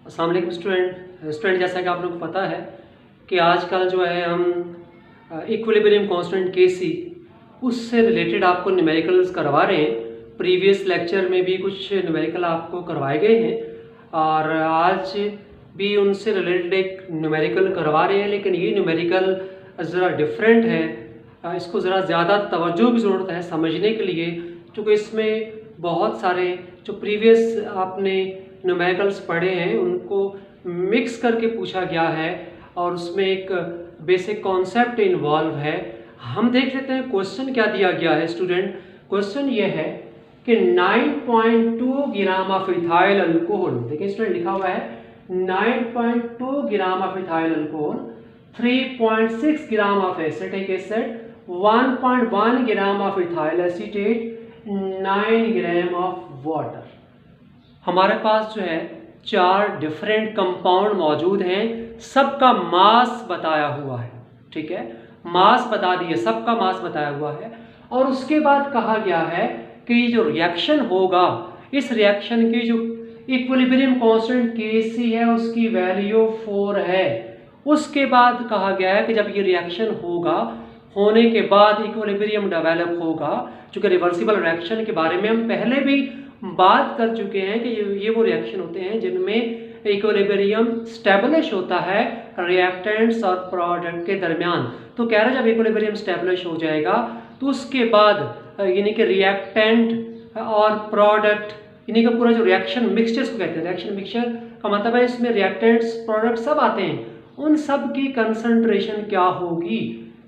अस्सलाम वालेकुम स्टूडेंट, जैसा कि आप लोग को पता है कि आजकल जो है हम इक्विलिब्रियम कांस्टेंट Kc उससे रिलेटेड आपको न्यूमेरिकल्स करवा रहे हैं। प्रीवियस लेक्चर में भी कुछ न्यूमेरिकल आपको करवाए गए हैं और आज भी उनसे रिलेटेड एक न्यूमेरिकल करवा रहे हैं, लेकिन ये न्यूमेरिकल ज़रा डिफरेंट है। इसको ज़रा ज़्यादा तवज्जो की ज़रूरत है समझने के लिए, क्योंकि इसमें बहुत सारे जो प्रीवियस आपने न्यूमेरिकल्स पढ़े हैं उनको मिक्स करके पूछा गया है और उसमें एक बेसिक कॉन्सेप्ट इन्वॉल्व है। हम देख लेते हैं क्वेश्चन क्या दिया गया है स्टूडेंट। क्वेश्चन ये है कि 9.2 ग्राम ऑफ इथाइल अल्कोहल, देखिए स्टूडेंट लिखा हुआ है 9.2 gram of ethyl alcohol, 3.6 gram of acetic acid, 1.1 gram of ethyl acetate, 9 gram of water. हमारे पास जो है 4 डिफरेंट कंपाउंड मौजूद हैं, सबका मास बताया हुआ है। ठीक है, मास बता दिए, सबका मास बताया हुआ है। और उसके बाद कहा गया है कि ये जो रिएक्शन होगा, इस रिएक्शन की जो इक्विलिब्रियम कांस्टेंट Kc है उसकी वैल्यू 4 है। उसके बाद कहा गया है कि जब ये रिएक्शन होगा, होने के बाद इक्विलिब्रियम डेवलप होगा, चूंकि रिवर्सिबल रिएक्शन के बारे में हम पहले भी बात कर चुके हैं कि ये वो रिएक्शन होते हैं जिनमें इक्विलिब्रियम स्टेबलिश होता है रिएक्टेंट्स और प्रोडक्ट के दरमियान। तो कह रहे हैं जब इक्विलिब्रियम स्टेबलिश हो जाएगा तो उसके बाद यानी कि रिएक्टेंट और प्रोडक्ट यानी कि पूरा जो रिएक्शन मिक्सचर्स को कहते हैं, रिएक्शन मिक्सचर का मतलब है इसमें रिएक्टेंट्स प्रोडक्ट सब आते हैं, उन सब की कंसंट्रेशन क्या होगी।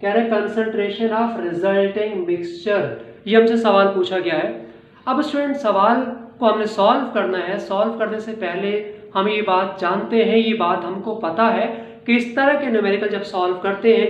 कह रहे हैं कंसंट्रेशन ऑफ रिजल्टिंग मिक्सचर। ये हमसे सवाल पूछा गया है। अब स्टूडेंट सवाल को हमने सॉल्व करना है। सॉल्व करने से पहले हम ये बात जानते हैं, ये बात हमको पता है कि इस तरह के न्यूमेरिकल जब सॉल्व करते हैं,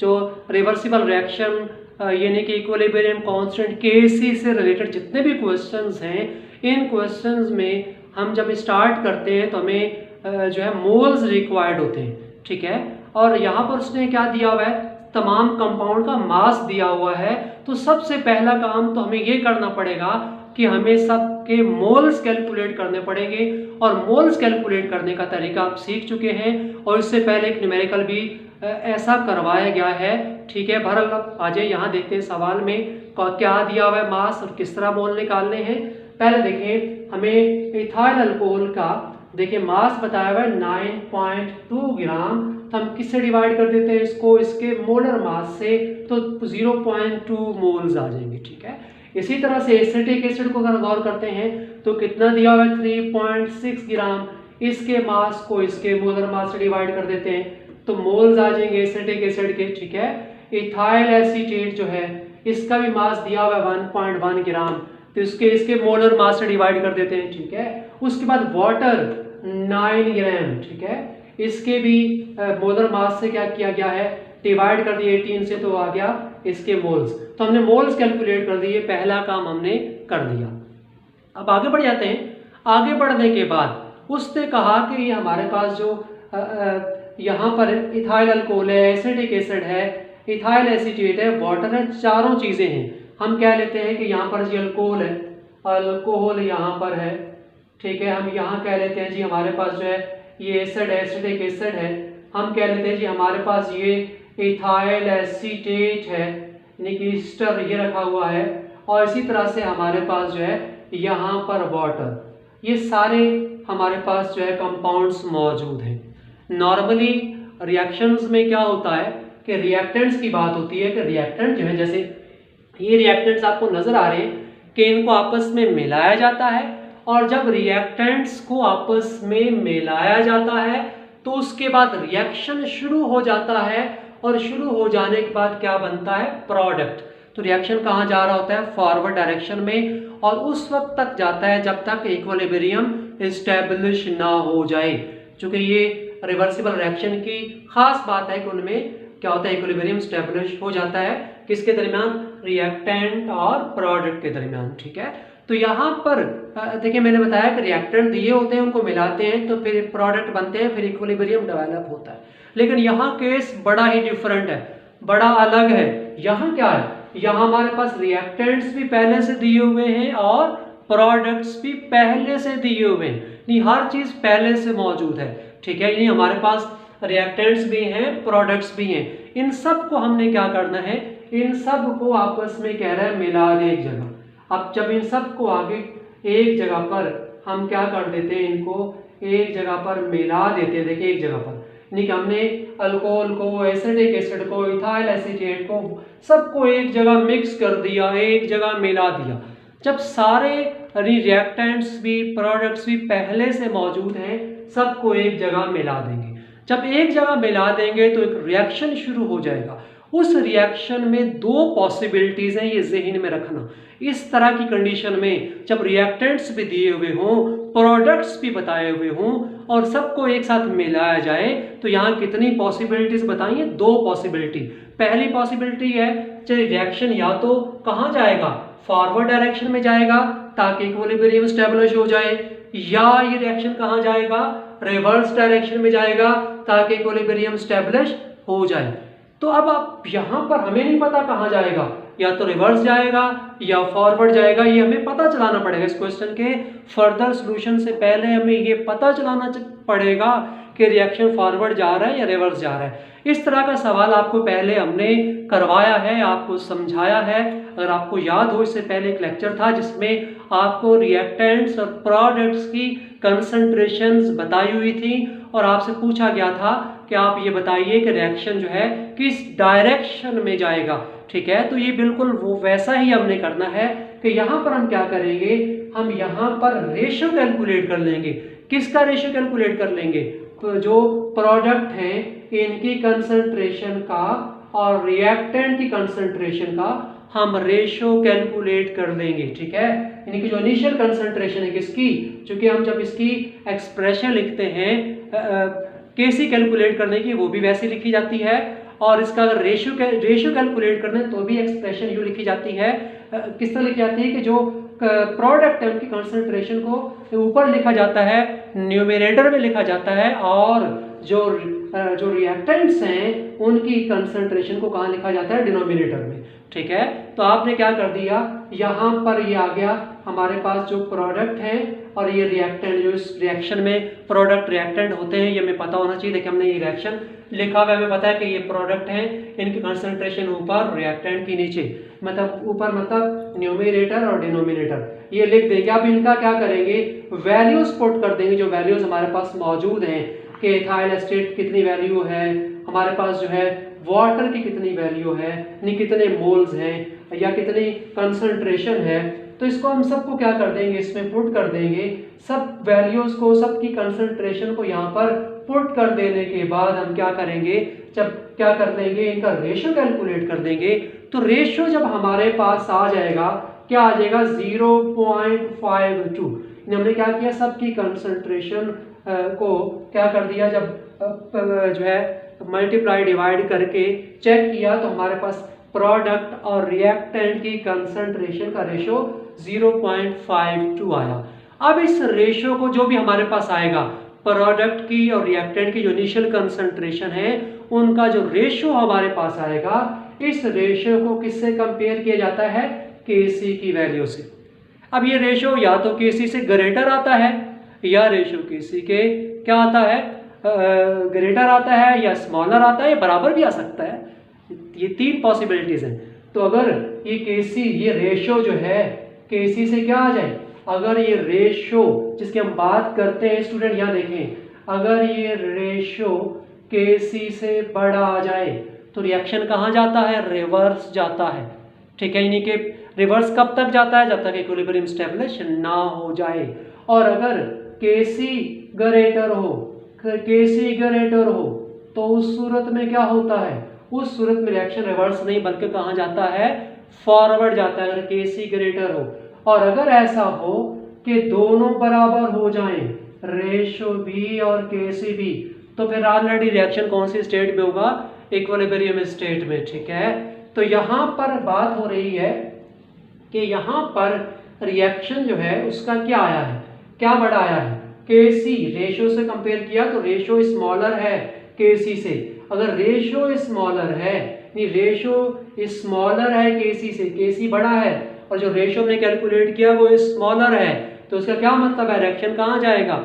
जो रिवर्सिबल रिएक्शन यानी कि इक्विलिब्रियम कांस्टेंट Kc से रिलेटेड जितने भी क्वेश्चंस हैं, इन क्वेश्चंस में हम जब स्टार्ट करते हैं तो हमें जो है मोल्स रिक्वायर्ड होते हैं। ठीक है, और यहाँ पर उसने क्या दिया हुआ है, तमाम कंपाउंड का मास दिया हुआ है। तो सबसे पहला काम तो हमें ये करना पड़ेगा कि हमें सबके मोल्स कैलकुलेट करने पड़ेंगे, और मोल्स कैलकुलेट करने का तरीका आप सीख चुके हैं और इससे पहले एक न्यूमेरिकल भी ऐसा करवाया गया है। ठीक है, बहरहाल आ जाइए यहाँ देखते हैं सवाल में क्या दिया हुआ है मास और किस तरह मोल निकालने हैं। पहले देखें, हमें इथाइल अल्कोहल का देखिए मास बताया हुआ है 9.2 ग्राम। तो हम किससे डिवाइड कर देते हैं इसको, इसके मोलर मास से, तो 0.2 मोल्स आ जाएंगे। ठीक है, इसी तरह से एसिटिक एसिड को अगर गौर करते हैं तो कितना दिया हुआ है 3.6 ग्राम, इसके मास को इसके मोलर मास से डिवाइड कर देते हैं तो मोल्स आ जाएंगे एसिटिक एसिड के। ठीक है, इथाइल एसीटेट जो है इसका भी मास दिया हुआ है 1.1 ग्राम, तो इसके मोलर मास से डिवाइड कर देते हैं। ठीक है, उसके बाद वाटर 9 ग्राम। ठीक है, इसके भी मोलर मास से क्या किया गया है, डिवाइड कर दिए 18 से, तो आ गया इसके मोल्स। तो हमने मोल्स कैलकुलेट कर दिए, पहला काम हमने कर दिया। अब आगे बढ़ जाते हैं। आगे बढ़ने के बाद उसने कहा कि ये हमारे पास जो यहाँ पर इथाइल अल्कोहल है, एसिटिक एसिड है, इथाइल एसीटेट है, वाटर है, चारों चीज़ें हैं। हम कह लेते हैं कि यहाँ पर जी अल्कोहल है, अल्कोहल यहाँ पर है। ठीक है, हम यहाँ कह लेते हैं जी हमारे पास जो है ये एसिड है, एसिटिक एसिड है। हम कह लेते हैं जी हमारे पास ये इथाइल एसीटेट है, यानी कि ईस्टर ये रखा हुआ है, और इसी तरह से हमारे पास जो है यहाँ पर वाटर। ये सारे हमारे पास जो है कंपाउंड्स मौजूद हैं। नॉर्मली रिएक्शंस में क्या होता है कि रिएक्टेंट्स की बात होती है कि रिएक्टेंट जो है, जैसे ये रिएक्टेंट्स आपको नजर आ रहे हैं कि इनको आपस में मिलाया जाता है, और जब रिएक्टेंट्स को आपस में मिलाया जाता है तो उसके बाद रिएक्शन शुरू हो जाता है, और शुरू हो जाने के बाद क्या बनता है, प्रोडक्ट। तो रिएक्शन कहाँ जा रहा होता है, फॉरवर्ड डायरेक्शन में, और उस वक्त तक जाता है जब तक इक्विलिब्रियम एस्टेब्लिश ना हो जाए। क्योंकि ये रिवर्सिबल रिएक्शन की खास बात है कि उनमें क्या होता है, इक्विलिब्रियम एस्टेब्लिश हो जाता है किसके दरमियान, रिएक्टेंट और प्रोडक्ट के दरमियान। ठीक है, तो यहाँ पर देखिए मैंने बताया कि रिएक्टेंट दिए होते हैं, उनको मिलाते हैं तो फिर प्रोडक्ट बनते हैं, फिर इक्विलिब्रियम डेवलप होता है। लेकिन यहाँ केस बड़ा ही डिफरेंट है, बड़ा अलग है। यहाँ क्या है, यहाँ हमारे पास रिएक्टेंट्स भी पहले से दिए हुए हैं और प्रोडक्ट्स भी पहले से दिए हुए हैं, नहीं हर चीज पहले से मौजूद है, ठीक है। यानी हमारे पास रिएक्टेंट्स भी हैं, प्रोडक्ट्स भी हैं, इन सब को हमने क्या करना है, इन सब को आपस में कह रहा है मिला दे एक जगह। अब जब इन सब को आगे एक जगह पर हम क्या कर देते हैं, इनको एक जगह पर मिला देते हैं, देखिए एक जगह पर, यानी कि हमने अल्कोहल को, एसिटिक एसिड को, इथाइल एसीटेट को, सबको एक जगह मिक्स कर दिया, एक जगह मिला दिया। जब सारे रिएक्टेंट्स भी प्रोडक्ट्स भी पहले से मौजूद हैं, सबको एक जगह मिला देंगे। जब एक जगह मिला देंगे तो एक रिएक्शन शुरू हो जाएगा। उस रिएक्शन में दो पॉसिबिलिटीज हैं, ये ज़हन में रखना। इस तरह की कंडीशन में जब रिएक्टेंट्स भी दिए हुए हों, प्रोडक्ट्स भी बताए हुए हों और सबको एक साथ मिलाया जाए, तो यहाँ कितनी पॉसिबिलिटीज बताइए, दो पॉसिबिलिटी। पहली पॉसिबिलिटी है चाहे रिएक्शन या तो कहाँ जाएगा, फॉरवर्ड डायरेक्शन में जाएगा ताकि इक्विलिब्रियम स्टेबलिश हो जाए, या ये रिएक्शन कहाँ जाएगा, रिवर्स डायरेक्शन में जाएगा ताकि इक्विलिब्रियम स्टेबलिश हो जाए। तो अब आप यहाँ पर हमें नहीं पता कहाँ जाएगा, या तो रिवर्स जाएगा या फॉरवर्ड जाएगा, ये हमें पता चलाना पड़ेगा। इस क्वेश्चन के फर्दर सॉल्यूशन से पहले हमें ये पता चलाना पड़ेगा कि रिएक्शन फॉरवर्ड जा रहा है या रिवर्स जा रहा है। इस तरह का सवाल आपको पहले हमने करवाया है, आपको समझाया है। अगर आपको याद हो, इससे पहले एक लेक्चर था जिसमें आपको रिएक्टेंट्स और प्रोडक्ट्स की कंसंट्रेशंस बताई हुई थी और आपसे पूछा गया था कि आप ये बताइए कि रिएक्शन जो है किस डायरेक्शन में जाएगा, ठीक है। तो ये बिल्कुल वो वैसा ही हमने करना है कि यहाँ पर हम क्या करेंगे, हम यहाँ पर रेशियो कैलकुलेट कर लेंगे। किसका रेशियो कैलकुलेट कर लेंगे, तो जो प्रोडक्ट हैं इनकी कंसंट्रेशन का और रिएक्टेंट की कंसंट्रेशन का हम रेशियो कैलकुलेट कर लेंगे, ठीक है। यानी कि जो इनिशियल कंसंट्रेशन है किसकी, चूंकि हम जब इसकी एक्सप्रेशन लिखते हैं केसी कैलकुलेट करने की, वो भी वैसे लिखी जाती है, और इसका अगर रेशियो कैलकुलेट करना है तो भी एक्सप्रेशन यूँ लिखी जाती है। किस तरह लिखी जाती है कि जो प्रोडक्ट है उनकी कंसंट्रेशन को ऊपर लिखा जाता है, न्यूमरेटर में लिखा जाता है, और जो रिएक्टेंट्स हैं उनकी कंसंट्रेशन को कहाँ लिखा जाता है, डिनोमिनेटर में, ठीक है। तो आपने क्या कर दिया, यहाँ पर ये आ गया हमारे पास जो प्रोडक्ट है और ये रिएक्टेंट, जो इस रिएक्शन में प्रोडक्ट रिएक्टेंट होते हैं, ये हमें पता होना चाहिए। देखिए हमने ये रिएक्शन लिखा हुआ है, हमें पता है कि ये प्रोडक्ट हैं, इनकी कंसंट्रेशन ऊपर, रिएक्टेंट की नीचे, मतलब ऊपर मतलब न्यूमरेटर और डिनोमिनेटर, ये लिख देंगे। अब इनका क्या करेंगे, वैल्यूज पुट कर देंगे, जो वैल्यूज हमारे पास मौजूद हैं कि इथाइल एसिटेट कितनी वैल्यू है, हमारे पास जो है वाटर की कितनी वैल्यू है, यानी कितने मोल्स हैं या कितनी कंसंट्रेशन है, तो इसको हम सबको क्या कर देंगे, इसमें पुट कर देंगे। सब वैल्यूज को, सबकी कंसंट्रेशन को यहाँ पर पुट कर देने के बाद हम क्या करेंगे, जब क्या कर लेंगे, इनका रेशियो कैलकुलेट कर देंगे। तो रेशियो जब हमारे पास आ जाएगा, क्या आ जाएगा, 0.52। हमने क्या किया, सबकी कंसंट्रेशन को क्या कर दिया, जब जो है मल्टीप्लाई डिवाइड करके चेक किया तो हमारे पास प्रोडक्ट और रिएक्टेंट की कंसंट्रेशन का रेशियो 0.52 आया। अब इस रेशियो को जो भी हमारे पास आएगा, प्रोडक्ट की और रिएक्टेंट की जो इनिशियल कंसंट्रेशन है उनका जो रेशियो हमारे पास आएगा, इस रेशियो को किससे कंपेयर किया जाता है, केसी की वैल्यू से। अब ये रेशियो या तो केसी से ग्रेटर आता है या रेशियो केसी के क्या आता है, ग्रेटर आता है या स्मॉलर आता है, या बराबर भी आ सकता है। ये तीन पॉसिबिलिटीज हैं। तो अगर ये केसी, ये रेशियो जो है केसी से क्या आ जाए, अगर ये रेशियो जिसकी हम बात करते हैं स्टूडेंट, यहाँ देखें, अगर ये रेशियो केसी से बड़ा आ जाए तो रिएक्शन कहाँ जाता है, रिवर्स जाता है, ठीक है। यानी कि रिवर्स कब तक जाता है, जब तक इक्विलिब्रियम स्टेबलिश ना हो जाए। और अगर केसी ग्रेटर हो, केसी ग्रेटर हो तो उस सूरत में क्या होता है, उस सूरत में रिएक्शन रिवर्स नहीं बल्कि कहाँ जाता है, फॉरवर्ड जाता है, अगर केसी ग्रेटर हो। और अगर ऐसा हो कि दोनों बराबर हो जाएं, रेशियो भी और केसी भी, तो फिर ऑलरेडी रिएक्शन कौन सी स्टेट में होगा, इक्विलिब्रियम स्टेट में, ठीक है। तो यहाँ पर बात हो रही है कि यहाँ पर रिएक्शन जो है उसका क्या आया है, क्या बड़ा आया है, केसी। रेशियो से कंपेयर किया तो रेशियो स्मॉलर है केसी से। अगर रेशियो स्मॉलर है, नहीं रेशियो स्मॉलर है केसी से, केसी बड़ा है, और जो रेशियो हमने कैलकुलेट किया वो स्मॉलर है, तो उसका क्या मतलब है, रिएक्शन कहाँ जाएगा,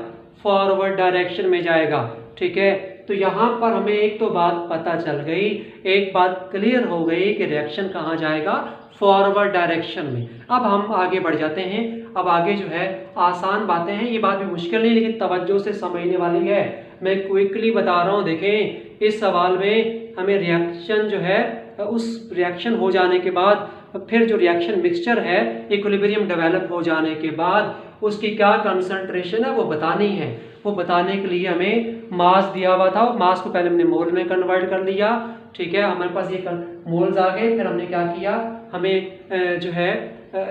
फॉरवर्ड डायरेक्शन में जाएगा। ठीक है, तो यहाँ पर हमें एक तो बात पता चल गई, एक बात क्लियर हो गई कि रिएक्शन कहाँ जाएगा, फॉरवर्ड डायरेक्शन में। अब हम आगे बढ़ जाते हैं। अब आगे जो है आसान बातें हैं, ये बात भी मुश्किल नहीं लेकिन तवज्जो से समझने वाली है। मैं क्विकली बता रहा हूँ। देखें, इस सवाल में हमें रिएक्शन जो है उस रिएक्शन हो जाने के बाद फिर जो रिएक्शन मिक्सचर है इक्विलिब्रियम डेवलप हो जाने के बाद उसकी क्या कंसंट्रेशन है वो बतानी है। वो बताने के लिए हमें मास दिया हुआ था, मास को पहले हमने मोल में कन्वर्ट कर लिया। ठीक है, हमारे पास ये मोल्स आ गए। फिर हमने क्या किया, हमें जो है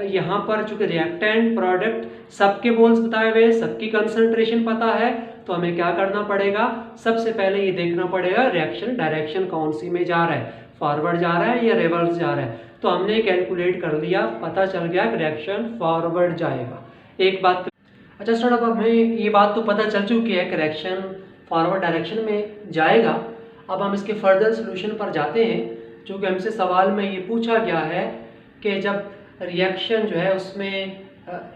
यहाँ पर चूंकि रिएक्टेंट प्रोडक्ट सबके मोल्स बताए हुए, सबकी कंसंट्रेशन पता है, तो हमें क्या करना पड़ेगा, सबसे पहले ये देखना पड़ेगा रिएक्शन डायरेक्शन कौन सी में जा रहा है, फॉरवर्ड जा रहा है या रिवर्स जा रहा है। तो हमने कैलकुलेट कर लिया, पता चल गया कि रिएक्शन फॉरवर्ड जाएगा। एक बात अच्छा स्टूडेंट, अब हमें ये बात तो पता चल चुकी है कि रिएक्शन फॉरवर्ड डायरेक्शन में जाएगा। अब हम इसके फर्दर सोल्यूशन पर जाते हैं। चूँकि हमसे सवाल में ये पूछा गया है कि जब रिएक्शन जो है उसमें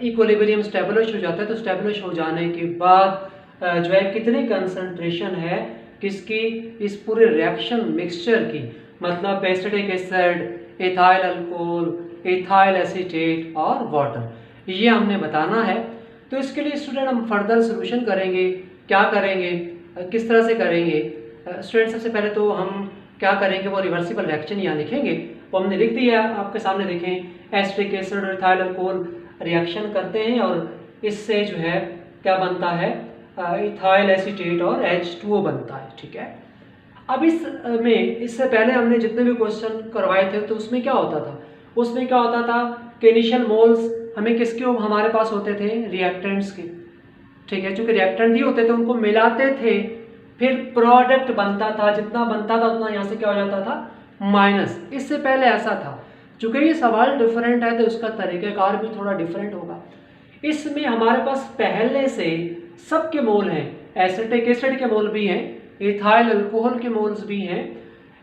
इक्विलिब्रियम स्टेबलिश हो जाता है, तो स्टेबलिश हो जाने के बाद जो है कितनी कंसंट्रेशन है किसकी, इस पूरे रिएक्शन मिक्सचर की, मतलब acetic acid, ethyl alcohol, ethyl acetate और वाटर, ये हमने बताना है। तो इसके लिए स्टूडेंट हम फर्दर सोल्यूशन करेंगे। क्या करेंगे, किस तरह से करेंगे स्टूडेंट, सबसे पहले तो हम क्या करेंगे, वो रिवर्सिबल रिएक्शन यहाँ लिखेंगे। वो हमने लिख दिया आपके सामने, देखें एसिटिक एसिड और एथाइल अल्कोहल रिएक्शन करते हैं और इससे जो है क्या बनता है, इथाइल एसीटेट और H2O बनता है। ठीक है, अब इससे पहले हमने जितने भी क्वेश्चन करवाए थे तो उसमें क्या होता था, उसमें क्या होता था कि इनिशियल मोल्स हमें किसके हमारे पास होते थे, रिएक्टेंट्स के। ठीक है, चूंकि रिएक्टेंट दिए होते थे उनको मिलाते थे, फिर प्रोडक्ट बनता था, जितना बनता था उतना यहाँ से क्या हो जाता था, माइनस। इससे पहले ऐसा था, चूंकि ये सवाल डिफरेंट है तो उसका तरीक़ाकार भी थोड़ा डिफरेंट होगा। इसमें हमारे पास पहले से सबके मोल हैं, एसिटिक एसिड के मोल भी हैं, इथाइल अल्कोहल के मोल्स भी हैं,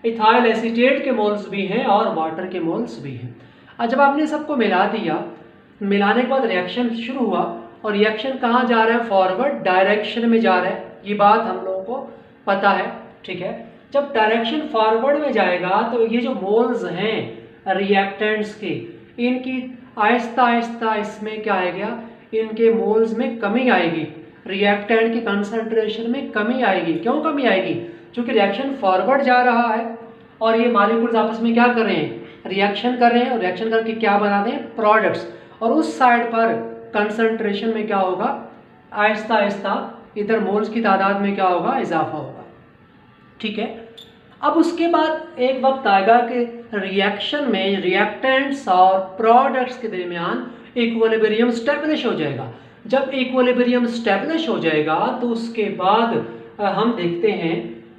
इथाइल एसीटेट के मोल्स भी हैं और वाटर के मोल्स भी हैं। और जब आपने सबको मिला दिया, मिलाने के बाद रिएक्शन शुरू हुआ और रिएक्शन कहाँ जा रहा है, फॉरवर्ड डायरेक्शन में जा रहा है, ये बात हम लोगों को पता है। ठीक है, जब डायरेक्शन फॉरवर्ड में जाएगा तो ये जो मोल्स हैं रिएक्टेंट्स के, इनकी आहिस्ता आहिस्ता इसमें क्या आएगा, इनके मोल्स में कमी आएगी, रिएक्टेंट की कंसंट्रेशन में कमी आएगी। क्यों कमी आएगी, क्योंकि रिएक्शन फॉरवर्ड जा रहा है और ये मॉलिक्यूल्स आपस में क्या कर रहे हैं, रिएक्शन कर रहे हैं, और रिएक्शन करके क्या बना दें, प्रोडक्ट्स। और उस साइड पर कंसंट्रेशन में क्या होगा, आहिस्ता आहिस्ता इधर मोल्स की तादाद में क्या होगा, इजाफा होगा। ठीक है, अब उसके बाद एक वक्त आएगा कि रिएक्शन में रिएक्टेंट्स और प्रोडक्ट्स के दरमियान इक्विलिब्रियम स्टेबलिश हो जाएगा। जब इक्विलिब्रियम स्टेबलिश हो जाएगा तो उसके बाद हम देखते हैं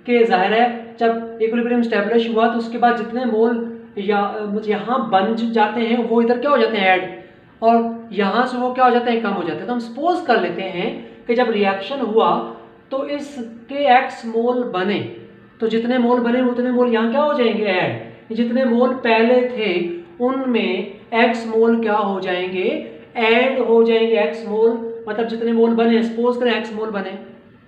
कि जाहिर है जब इक्विलिब्रियम स्टेबलिश हुआ तो उसके बाद जितने मोल यहाँ बन जाते हैं वो इधर क्या हो जाते हैं, ऐड, और यहाँ से वो क्या हो जाते हैं, कम हो जाते हैं। तो हम सपोज कर लेते हैं कि जब रिएक्शन हुआ तो इसके x मोल बने, तो जितने मोल बने उतने मोल यहाँ क्या हो जाएंगे, ऐड। जितने मोल पहले थे उनमें x मोल क्या हो जाएंगे, ऐड हो जाएंगे। x मोल मतलब जितने मोल बने, सपोज करें x मोल बने।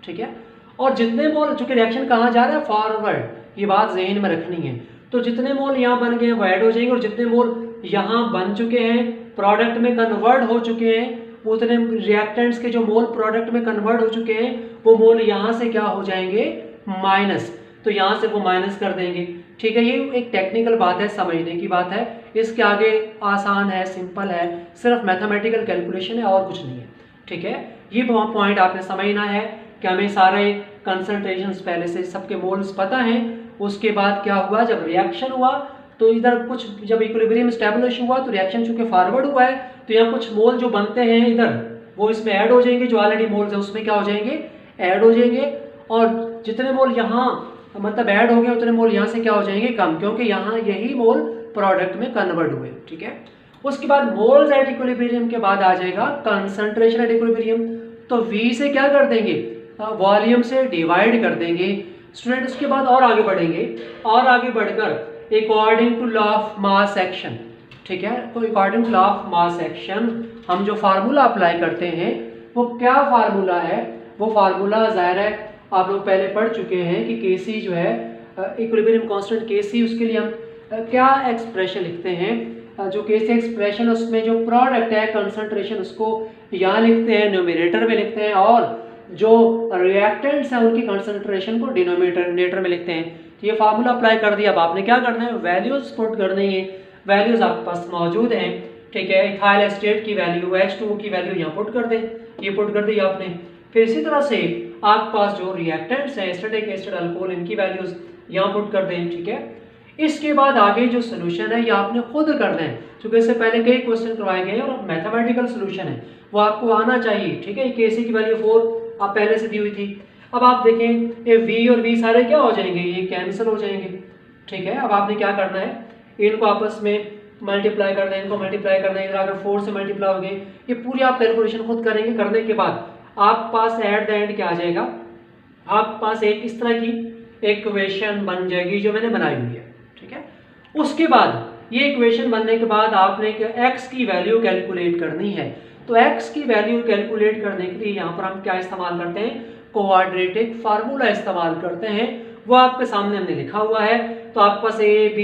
ठीक है, और जितने मोल, चूंकि रिएक्शन कहाँ जा रहा है, फॉरवर्ड, ये बात जहन में रखनी है। तो जितने मोल यहाँ बन गए वो ऐड हो जाएंगे और जितने मोल यहाँ बन चुके हैं, प्रोडक्ट में कन्वर्ट हो चुके हैं, उतने रिएक्टेंट्स के जो मोल प्रोडक्ट में कन्वर्ट हो चुके हैं वो मोल यहाँ से क्या हो जाएंगे, माइनस। तो यहाँ से वो माइनस कर देंगे। ठीक है, ये एक टेक्निकल बात है, समझने की बात है, इसके आगे आसान है, सिंपल है, सिर्फ मैथमेटिकल कैलकुलेशन है और कुछ नहीं है। ठीक है, ये पॉइंट आपने समझना है कि हमें सारे कंसंट्रेशंस पहले से सबके मोल्स पता हैं। उसके बाद क्या हुआ, जब रिएक्शन हुआ तो इधर कुछ, जब इक्विलिब्रियम स्टेबलिश हुआ तो रिएक्शन चूंकि फॉरवर्ड हुआ है तो यहाँ कुछ मोल जो बनते हैं इधर वो इसमें ऐड हो जाएंगे, जो ऑलरेडी मोल्स है उसमें क्या हो जाएंगे, ऐड हो जाएंगे। और जितने मोल यहाँ मतलब ऐड हो गए उतने मोल यहाँ से क्या हो जाएंगे, कम, क्योंकि यहाँ यही मोल प्रोडक्ट में कन्वर्ट हुए। ठीक है, उसके बाद मोल्स एट इक्विलिब्रियम के बाद आ जाएगा कंसंट्रेशन एट इक्विलिब्रियम। तो V से क्या कर देंगे, वॉल्यूम से डिवाइड कर देंगे स्टूडेंट। उसके बाद और आगे बढ़ेंगे और आगे बढ़कर according to law of mass action, ठीक है। तो according to law of mass action हम जो फार्मूला अप्लाई करते हैं वो क्या फार्मूला है, वो फार्मूला ज़ाहिर है आप लोग पहले पढ़ चुके हैं कि Kc जो है इक्विलिब्रियम कांस्टेंट Kc, उसके लिए हम क्या एक्सप्रेशन लिखते हैं, जो Kc एक्सप्रेशन उसमें जो प्रोडक्ट है कंसंट्रेशन उसको यहाँ लिखते हैं, न्यूमरेटर में लिखते हैं, और जो रिएक्टेंट्स हैं उनकी कंसंट्रेशन को डिनोमिनेटर में लिखते हैं। तो ये फार्मूला अप्लाई कर दिया। अब आपने क्या करना है, वैल्यूज पुट करनी है। वैल्यूज आपके पास मौजूद हैं, ठीक है। इथाइल एस्टेट की वैल्यू, H2O की वैल्यू यहाँ पुट कर दें, ये पुट कर दी आपने। फिर इसी तरह से आपके पास जो रिएक्टेंट्स हैं एसिटिक एसिड अल्कोहल, इनकी वैल्यूज यहाँ पुट कर दें, ठीक है। इसके बाद आगे जो सोल्यूशन है ये आपने खुद करना है, क्योंकि इससे पहले कई क्वेश्चन करवाए गए हैं और मैथमेटिकल सोल्यूशन है वो आपको आना चाहिए, ठीक है। Kc की वैल्यू 4 आप पहले से दी हुई थी। अब आप देखें ये V और V सारे क्या हो जाएंगे, ये कैंसिल हो जाएंगे, ठीक है। अब आपने क्या करना है, इनको आपस में मल्टीप्लाई करना है, इनको मल्टीप्लाई करना है, इधर अगर 4 से मल्टीप्लाई हो गए, ये पूरी आप कैलकुलेशन खुद करेंगे। करने के बाद आप पास एट द एंड क्या आ जाएगा, आप पास एक इस तरह की इक्वेशन बन जाएगी जो मैंने बनाई हुई है, ठीक है। उसके बाद ये इक्वेशन बनने के बाद आपने x की वैल्यू कैलकुलेट करनी है। तो x की वैल्यू कैलकुलेट करने के लिए यहाँ पर हम क्या इस्तेमाल करते हैं, क्वाड्रेटिक फार्मूला इस्तेमाल करते हैं। वो आपके सामने हमने लिखा हुआ है। तो आपके पास A, B,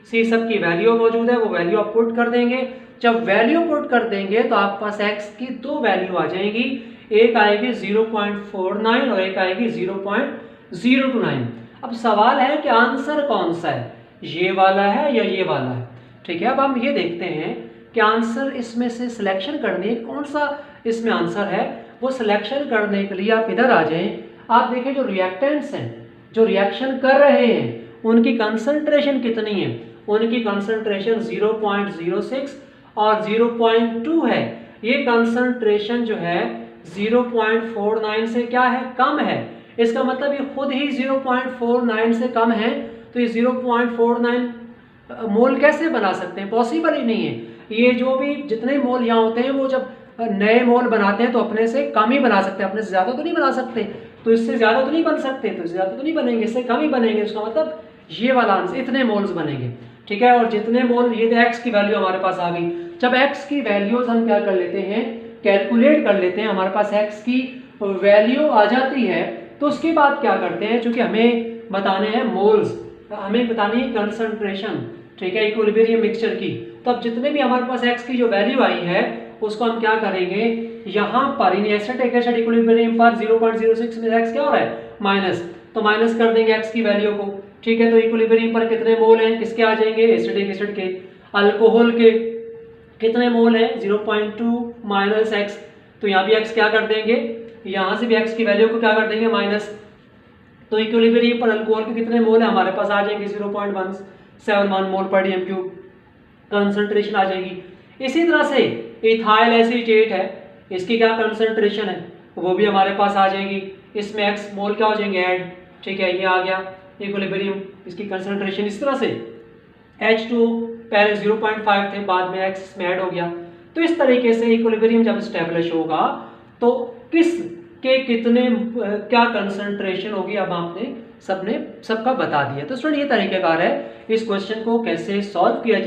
C सब की वैल्यू मौजूद है, वो वैल्यू आप पुट कर देंगे। जब वैल्यू पुट कर देंगे तो आपके पास x की दो वैल्यू आ जाएंगी, एक आएगी 0.49 और एक आएगी 0.029। अब सवाल है कि आंसर कौन सा है, ये वाला है या ये वाला है, ठीक है। अब हम ये देखते हैं कि आंसर इसमें से सिलेक्शन करनी है, कौन सा इसमें आंसर है। वो सिलेक्शन करने के लिए आप इधर आ जाएं। आप देखें जो रिएक्टेंट्स हैं, जो रिएक्शन कर रहे हैं, उनकी कंसंट्रेशन कितनी है, उनकी कंसंट्रेशन 0.06 और 0.2 है। ये कंसंट्रेशन जो है 0.49 से क्या है, कम है। इसका मतलब ये खुद ही 0.49 से कम है। तो ये 0.49 मोल कैसे बना सकते हैं, पॉसिबल ही नहीं है। ये जो भी जितने मोल यहाँ होते हैं वो जब नए मोल बनाते हैं तो अपने से कम ही बना सकते हैं, अपने से ज़्यादा तो नहीं बना सकते। तो इससे ज़्यादा तो नहीं बन सकते, तो इससे ज़्यादा तो नहीं बनेंगे, इससे कम ही बनेंगे। इसका मतलब ये वाला आंसर इतने मोल्स बनेंगे, ठीक है। और जितने मोल, ये x की वैल्यू हमारे पास आ गई। जब x की वैल्यूज हम क्या कर लेते हैं, कैलकुलेट कर लेते हैं, हमारे पास x की वैल्यू आ जाती है, तो उसके बाद क्या करते हैं, चूंकि हमें बताने हैं मोल्स, हमें बतानी है कंसंट्रेशन, ठीक है, इक्विलिब्रियम मिक्सचर की। तो अब जितने भी हमारे पास x की जो वैल्यू आई है उसको हम क्या करेंगे, यहाँ पर इन एसिटिक एसिड इक्विलिब्रियम पर 0.06 में x क्या हो रहा है, माइनस, तो माइनस कर देंगे x की वैल्यू को, ठीक है। तो इक्विलिब्रियम पर कितने मोल हैं, किसके आ जाएंगे, एसिटिक एसिड के। अल्कोहल के कितने मोल हैं, 0.2 माइनस x, तो यहाँ भी x क्या कर देंगे, यहाँ से भी x की वैल्यू को क्या कर देंगे, माइनस। तो इक्विलिब्रियम पर अल्कोहल के कितने मोल हैं, हमारे पास आ जाएंगे 0.171 मोल पर डीएम क्यूब कंसंट्रेशन आ जाएगी। इसी तरह से इथाइल एसीटेट है, इसकी क्या कंसंट्रेशन है, वो भी हमारे पास आ जाएगी। इसमें x मोल क्या हो जाएंगे, ऐड, ठीक है, ये आ गया इक्विलिब्रियम, इसकी कंसंट्रेशन। इस तरह से H2 पहले 0.5 थे, बाद में x इसमें ऐड हो गया। तो इस तरीके से इक्विलिब्रियम जब स्टेब्लिश होगा तो किस के कितने क्या कंसंट्रेशन होगी, अब आपने सबका बता दिया। तो स्टूडेंट ये तरीकेकार है इस क्वेश्चन को कैसे सॉल्व किया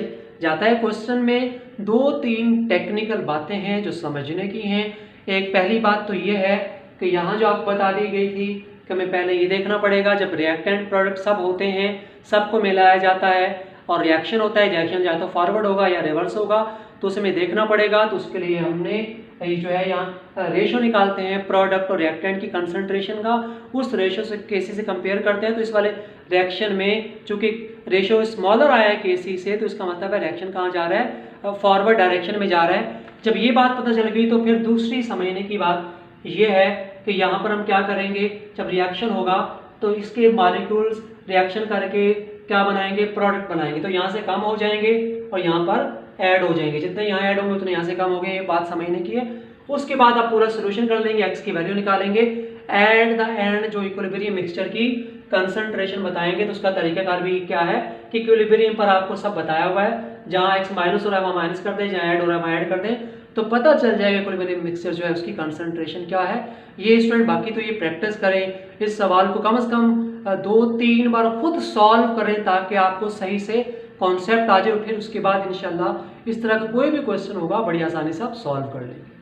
जाता है। क्वेश्चन में 2-3 टेक्निकल बातें हैं जो समझने की हैं। एक पहली बात तो ये है कि यहाँ जो आपको बता दी गई थी कि हमें पहले ये देखना पड़ेगा, जब रिएक्टेंट प्रोडक्ट सब होते हैं, सबको मिलाया जाता है और रिएक्शन होता है, रिएक्शन या तो फॉरवर्ड होगा या रिवर्स होगा, तो उसे हमें देखना पड़ेगा। तो उसके लिए हमने जो है यहाँ रेशो निकालते हैं प्रोडक्ट और रिएक्टेंट की कंसंट्रेशन का, उस रेशो से Kc से कंपेयर करते हैं। तो इस वाले रिएक्शन में चूंकि रेशो स्मॉलर आया है Kc से, तो इसका मतलब है रिएक्शन कहाँ जा रहा है, फॉरवर्ड डायरेक्शन में जा रहा है। जब ये बात पता चल गई तो फिर दूसरी समझने की बात ये है कि यहाँ पर हम क्या करेंगे, जब रिएक्शन होगा तो इसके मॉलिक्यूल्स रिएक्शन करके क्या बनाएंगे, प्रोडक्ट बनाएंगे। तो यहाँ से कम हो जाएंगे और यहाँ पर ऐड हो जाएंगे, जितने यहाँ ऐड होंगे उतने यहाँ से कम हो गए, ये बात समझने की है। उसके बाद आप पूरा सोल्यूशन कर लेंगे, x की वैल्यू निकालेंगे, एट द एंड जो इक्विलिब्रियम मिक्सचर की कंसंट्रेशन बताएंगे। तो उसका तरीकाकार भी क्या है कि इक्विलिब्रियम पर आपको सब बताया हुआ है, जहाँ x माइनस हो रहा है वहाँ माइनस कर दें, जहाँ ऐड हो रहा है वहाँ ऐड कर दें, तो पता चल जाएगा इक्विलिब्रियम मिक्सचर जो है उसकी कंसंट्रेशन क्या है। ये स्टूडेंट बाकी तो ये प्रैक्टिस करें, इस सवाल को कम से कम 2-3 बार खुद सॉल्व करें ताकि आपको सही से कॉन्सेप्ट आ जाए, फिर उसके बाद इंशाल्लाह इस तरह का कोई भी क्वेश्चन होगा बड़ी आसानी से आप सॉल्व कर लेंगे।